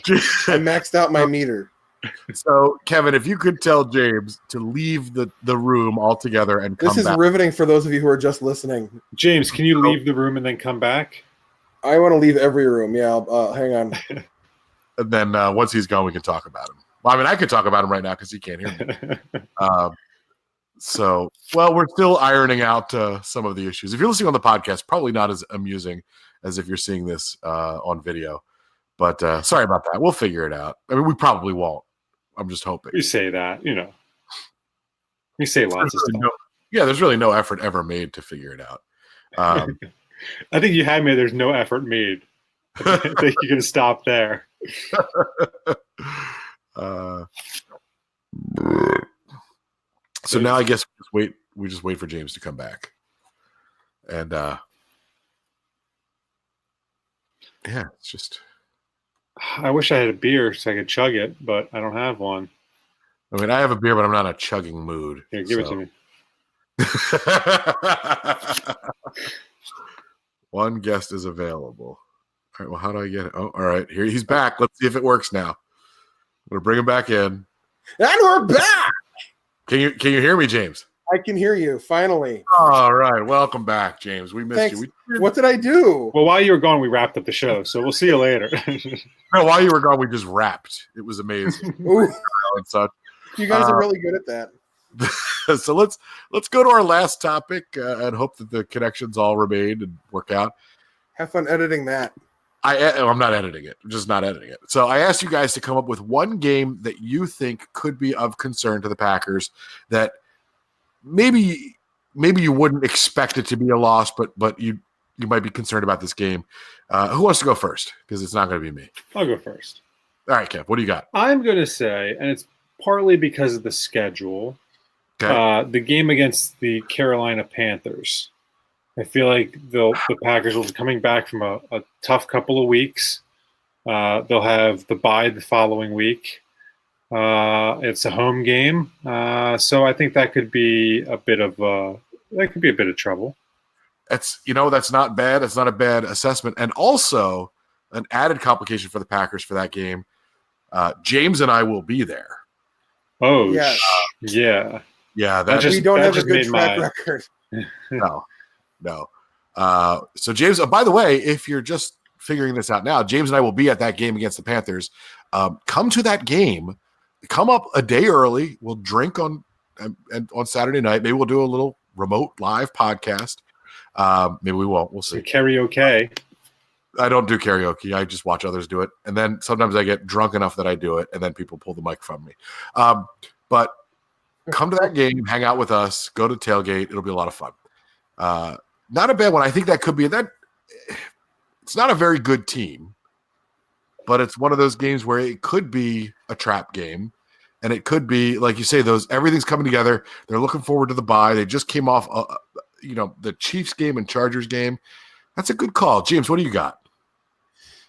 I maxed out my meter. So, Kevin, if you could tell James to leave the room altogether and come back. This is riveting for those of you who are just listening. James, can you leave the room and then come back? I want to leave every room. Yeah, hang on. And then once he's gone, we can talk about him. Well, I mean, I could talk about him right now because he can't hear me. We're still ironing out some of the issues. If you're listening on the podcast, probably not as amusing as if you're seeing this on video. But sorry about that. We'll figure it out. I mean, we probably won't. I'm just hoping. You say that, We say lots of stuff. There's really no effort ever made to figure it out. I think you had me. There's no effort made. I think you can stop there. So now I guess we just wait for James to come back. And it's just. I wish I had a beer so I could chug it, but I don't have one. I mean, I have a beer, but I'm not in a chugging mood. Here, give it to me. One guest is available. All right, well, how do I get it? Oh, all right. Here he's back. Let's see if it works now. I'm going to bring him back in. And we're back! Can you hear me, James? I can hear you, finally. All right. Welcome back, James. We missed you. What did I do? Well, while you were gone, we wrapped up the show, so we'll see you later. No, while you were gone, we just rapped. It was amazing. You guys are really good at that. So let's go to our last topic and hope that the connections all remain and work out. Have fun editing that. I'm not editing it. I'm just not editing it. So I asked you guys to come up with one game that you think could be of concern to the Packers that maybe you wouldn't expect it to be a loss, but you might be concerned about this game. Who wants to go first? Because it's not going to be me. I'll go first. All right, Kev, what do you got? I'm going to say, and it's partly because of the schedule, the game against the Carolina Panthers. I feel like the Packers will be coming back from a tough couple of weeks. They'll have the bye the following week. It's a home game, so I think that could be a bit of trouble. That's not bad. It's not a bad assessment, and also an added complication for the Packers for that game. James and I will be there. Oh, yes. Yeah. We don't have a good track record. No. So James, by the way, if you're just figuring this out now, James and I will be at that game against the Panthers. Come to that game. Come up a day early. We'll drink on Saturday night. Maybe we'll do a little remote live podcast. Maybe we won't. We'll see. Karaoke. I don't do karaoke. I just watch others do it. And then sometimes I get drunk enough that I do it, and then people pull the mic from me. But come to that game, hang out with us, go to tailgate. It'll be a lot of fun. Not a bad one. I think that could be that. It's not a very good team, but it's one of those games where it could be a trap game, and it could be, like you say, everything's coming together. They're looking forward to the bye. They just came off, the Chiefs game and Chargers game. That's a good call, James. What do you got?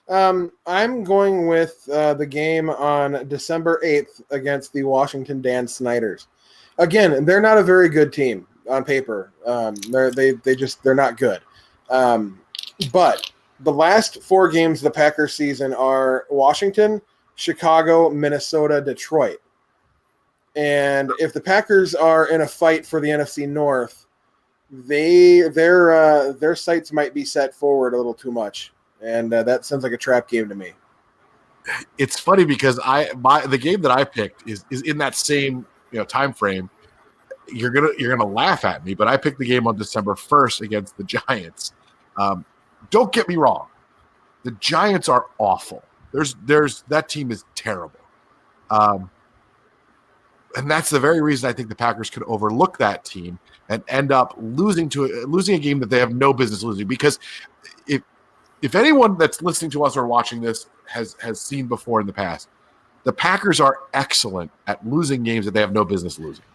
I'm going with the game on December 8th against the Washington Dan Snyders. Again, they're not a very good team on paper. They're not good. But the last 4 games of the Packers season are Washington, Chicago, Minnesota, Detroit. And if the Packers are in a fight for the NFC North, their sights might be set forward a little too much. And that sounds like a trap game to me. It's funny because the game that I picked is in that same time frame. You're gonna laugh at me, but I picked the game on December 1st against the Giants. Don't get me wrong, the Giants are awful. There's that team is terrible, and that's the very reason I think the Packers could overlook that team and end up losing a game that they have no business losing. Because if anyone that's listening to us or watching this has seen before in the past, the Packers are excellent at losing games that they have no business losing.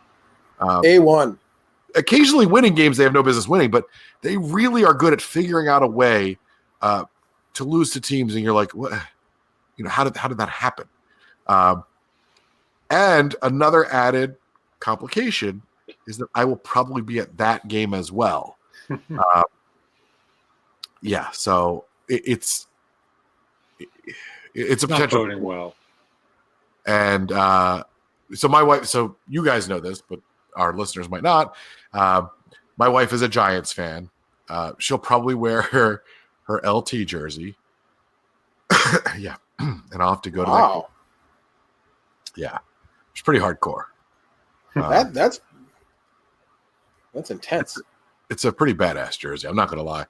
A1. Occasionally winning games they have no business winning, but they really are good at figuring out a way to lose to teams, and you're like, what? How did that happen? And another added complication is that I will probably be at that game as well. So it's a not potential boding well. And so my wife, so you guys know this, but our listeners might not. My wife is a Giants fan. She'll probably wear her LT jersey. Yeah. And I'll have to go to that. Yeah. It's pretty hardcore. That's intense. It's a pretty badass jersey. I'm not going to lie.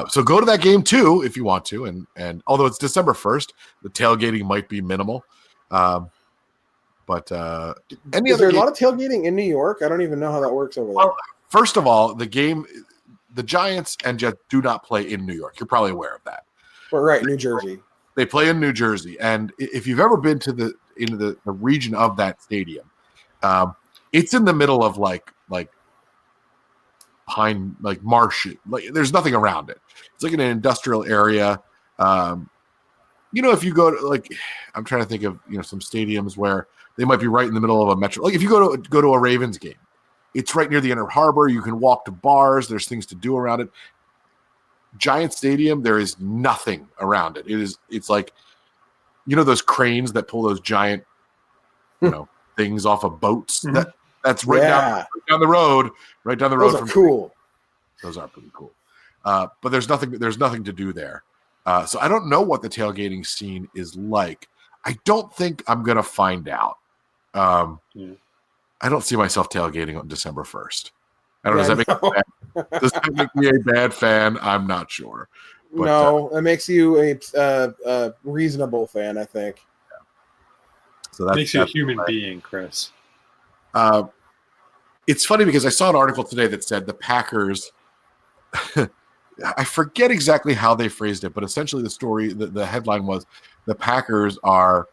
So go to that game too, if you want to. And although it's December 1st, the tailgating might be minimal. But is there a lot of tailgating in New York? I don't even know how that works over there. Well, first of all, the Giants and Jets do not play in New York. You're probably aware of that. Well, right, New Jersey. They play in New Jersey, and if you've ever been to the region of that stadium, it's in the middle of like pine, like marsh. Like there's nothing around it. It's like in an industrial area. If you go to I'm trying to think of some stadiums where they might be right in the middle of a metro. Like if you go to a Ravens game, it's right near the Inner Harbor. You can walk to bars. There's things to do around it. Giant Stadium, there is nothing around it. It's like those cranes that pull those giant things off of boats. Mm-hmm. That's right down the road. Right down the road. Those are cool. Those are pretty cool. But there's nothing to do there. So I don't know what the tailgating scene is like. I don't think I'm going to find out. I don't see myself tailgating on December 1st. I don't know. Does that make me a bad fan? I'm not sure. But, no, it makes you a reasonable fan, I think. Yeah. So that makes you a human being, Chris. It's funny because I saw an article today that said the Packers I forget exactly how they phrased it, but essentially the story, the headline was the Packers are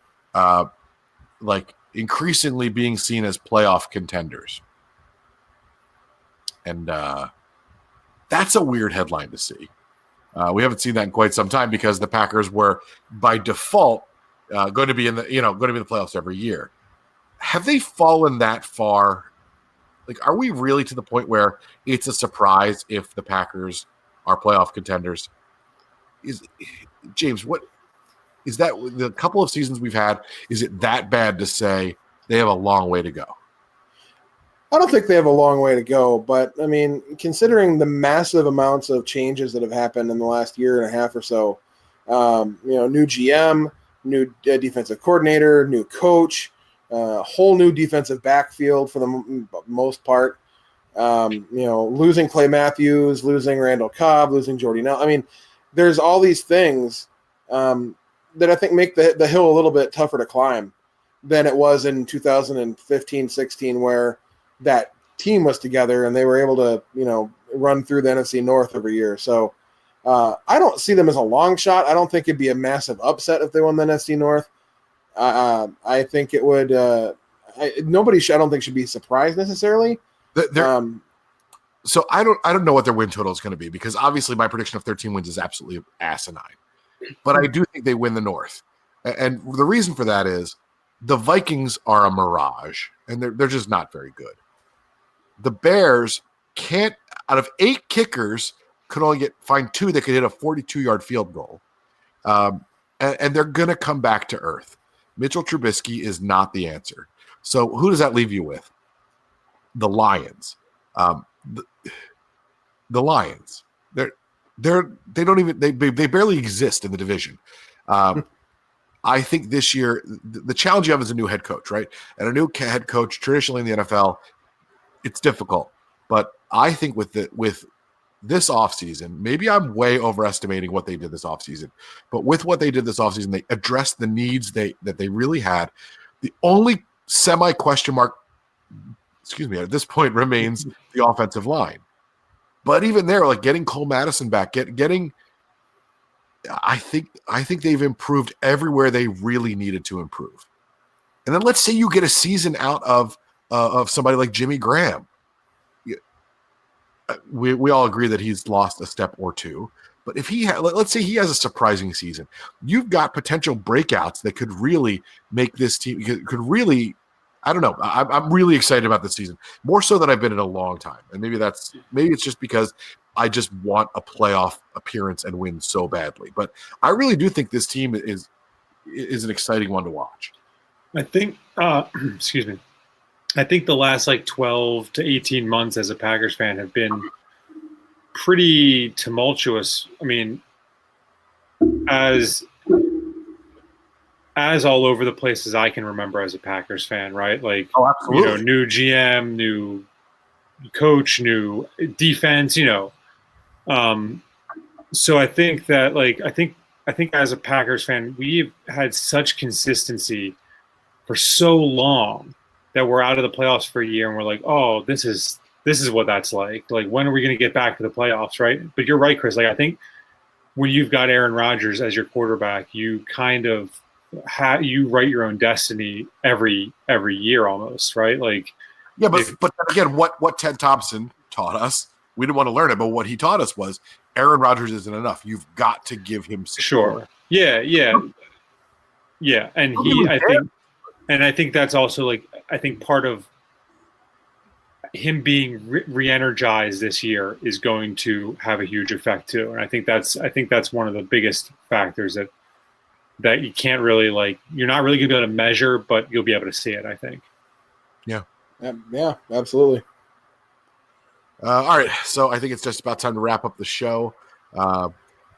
increasingly being seen as playoff contenders. And that's a weird headline to see. We haven't seen that in quite some time because the Packers were by default going to be in the playoffs every year. Have they fallen that far? Are we really to the point where it's a surprise if the Packers are playoff contenders? James, what is that? The couple of seasons we've had, is it that bad to say they have a long way to go? I don't think they have a long way to go, but I mean, considering the massive amounts of changes that have happened in the last year and a half or so, new GM, new defensive coordinator, new coach, whole new defensive backfield for the most part. Losing Clay Matthews, losing Randall Cobb, losing Jordy Nelson. I mean, there's all these things that I think make the hill a little bit tougher to climb than it was in 2015-16, where that team was together and they were able to, run through the NFC North every year. So I don't see them as a long shot. I don't think it'd be a massive upset if they won the NFC North. I think it would. Nobody I don't think should be surprised necessarily. So I don't know what their win total is going to be, because obviously my prediction of 13 wins is absolutely asinine. but I do think they win the North. And the reason for that is the Vikings are a mirage, and they're just not very good. The Bears can't, out of 8 kickers, could only find 2 that could hit a 42-yard field goal. And they're going to come back to earth. Mitchell Trubisky is not the answer. So who does that leave you with? The Lions. The Lions. They barely exist in the division. I think this year the challenge you have is a new head coach, right? And a new head coach traditionally in the NFL, it's difficult. But I think with this offseason, maybe I'm way overestimating what they did this offseason. But with what they did this offseason, they addressed the needs that they really had. The only semi-question mark, at this point remains the offensive line. But even there, like getting Cole Madison back, I think they've improved everywhere they really needed to improve. And then let's say you get a season out of somebody like Jimmy Graham. We all agree that he's lost a step or two, but if let's say he has a surprising season, you've got potential breakouts that could really make this team could really. I don't know. I'm really excited about this season, more so than I've been in a long time. And maybe it's just because I just want a playoff appearance and win so badly. But I really do think this team is an exciting one to watch. I think, excuse me. I think the last 12 to 18 months as a Packers fan have been pretty tumultuous. I mean, as all over the place as I can remember as a Packers fan, right? Absolutely. New GM, new coach, new defense, So I think that I think as a Packers fan, we've had such consistency for so long that we're out of the playoffs for a year and we're like, oh, this is what that's like. When are we going to get back to the playoffs, right? But you're right, Chris. I think when you've got Aaron Rodgers as your quarterback, you kind of you write your own destiny every year almost, right? But again, what Ted Thompson taught us, we didn't want to learn it, but what he taught us was Aaron Rodgers isn't enough. You've got to give him support. Sure. Yeah. And I think that's also I think part of him being re-energized this year is going to have a huge effect too. And I think that's one of the biggest factors that you can't really you're not really going to be able to measure, but you'll be able to see it, I think. Yeah, absolutely. All right. So I think it's just about time to wrap up the show.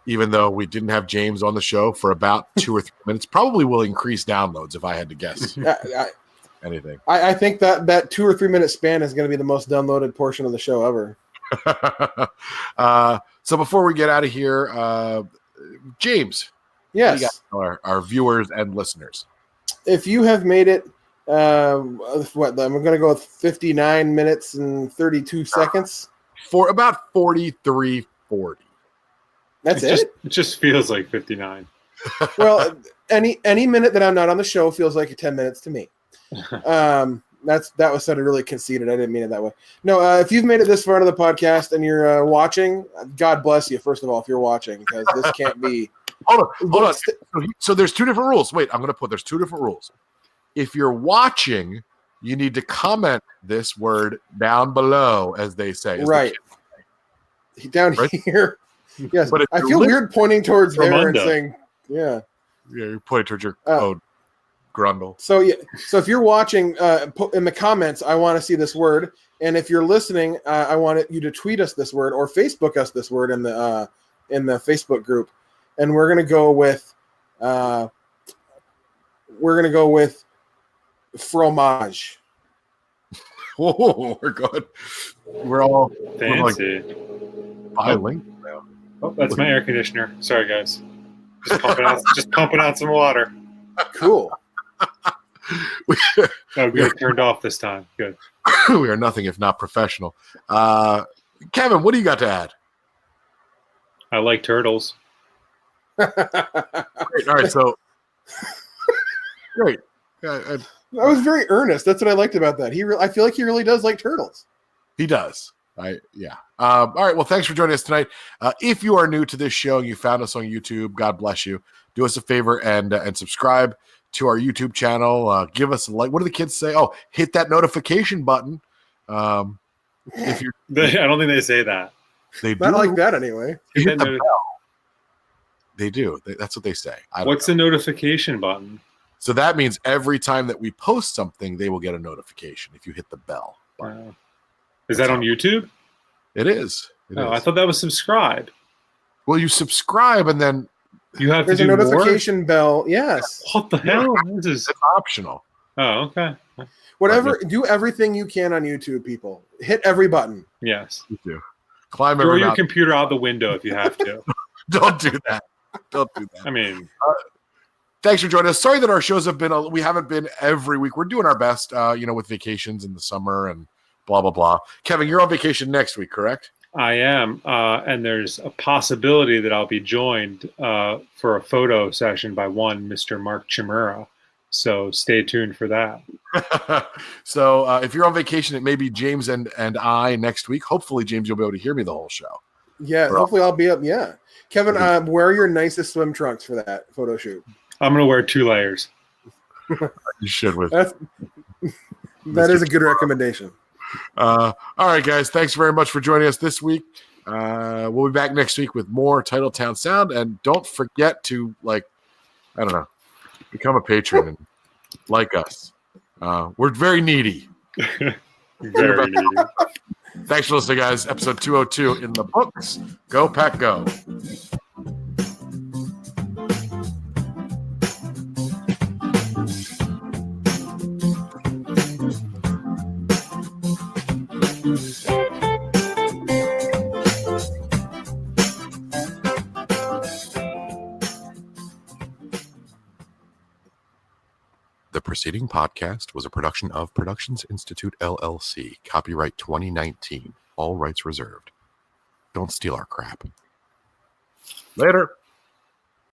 Even though we didn't have James on the show for about 2 or 3 minutes, probably will increase downloads if I had to guess anything. I think that 2 or 3 minute span is going to be the most downloaded portion of the show ever. So before we get out of here, James. Yes. Our viewers and listeners. If you have made it, I'm going to go with 59 minutes and 32 seconds. For about 43, 40. That's it? It just feels like 59. Well, any minute that I'm not on the show feels like 10 minutes to me. That was sort of really conceited. I didn't mean it that way. No, if you've made it this far into the podcast and you're watching, God bless you, first of all, if you're watching, because this can't be. Hold on. So there's 2 different rules. Wait, there's 2 different rules. If you're watching, you need to comment this word down below, as they say. Right. Down right? here. Yes. But I feel weird pointing towards there and saying, yeah. Yeah, you're pointing towards your code. Grundle. So if you're watching, put in the comments, I want to see this word. And if you're listening, I want you to tweet us this word or Facebook us this word in the Facebook group. And we're gonna go with fromage. Whoa, we're good. We're all fancy. Bilingual now. Oh, that's my air conditioner. Sorry, guys. Just pumping out some water. Cool. Good. Turned off this time. Good. We are nothing if not professional. Kevin, what do you got to add? I like turtles. Great. All right, so great. I was very earnest. That's what I liked about that. I feel like he really does like turtles. He does. All right. Well, thanks for joining us tonight. If you are new to this show and you found us on YouTube, God bless you. Do us a favor and subscribe to our YouTube channel. Give us a like. What do the kids say? Oh, hit that notification button. If you, I don't think they say that. They do. Not like that anyway. Hit the bell. They do. That's what they say. What's the notification button? So that means every time that we post something, they will get a notification if you hit the bell. Is that on YouTube? It is. I thought that was subscribe. Well, you subscribe and then you have There's to do a notification more? Bell. Yes. What the hell? It's optional. Oh, okay. Do everything you can on YouTube, people. Hit every button. Yes. You do. Climb Throw every your mountain. computer out the window if you have to. Don't do that. Don't do that. I mean, thanks for joining us. Sorry that our shows we haven't been every week. We're doing our best, with vacations in the summer and blah, blah, blah. Kevin, you're on vacation next week, correct? I am. And there's a possibility that I'll be joined for a photo session by one Mr. Mark Chimera. So stay tuned for that. So if you're on vacation, it may be James and I next week. Hopefully, James, you'll be able to hear me the whole show. Yeah, hopefully I'll be up. Yeah. Kevin, wear your nicest swim trunks for that photo shoot. I'm going to wear 2 layers. You should with. That is a good recommendation. All right, guys. Thanks very much for joining us this week. We'll be back next week with more Titletown Sound. And don't forget to, become a patron and like us. We're very needy. Very needy. Thanks for listening, guys. Episode 202 in the books. Go, Pack, go. The preceding podcast was a production of Productions Institute, LLC. Copyright 2019. All rights reserved. Don't steal our crap. Later.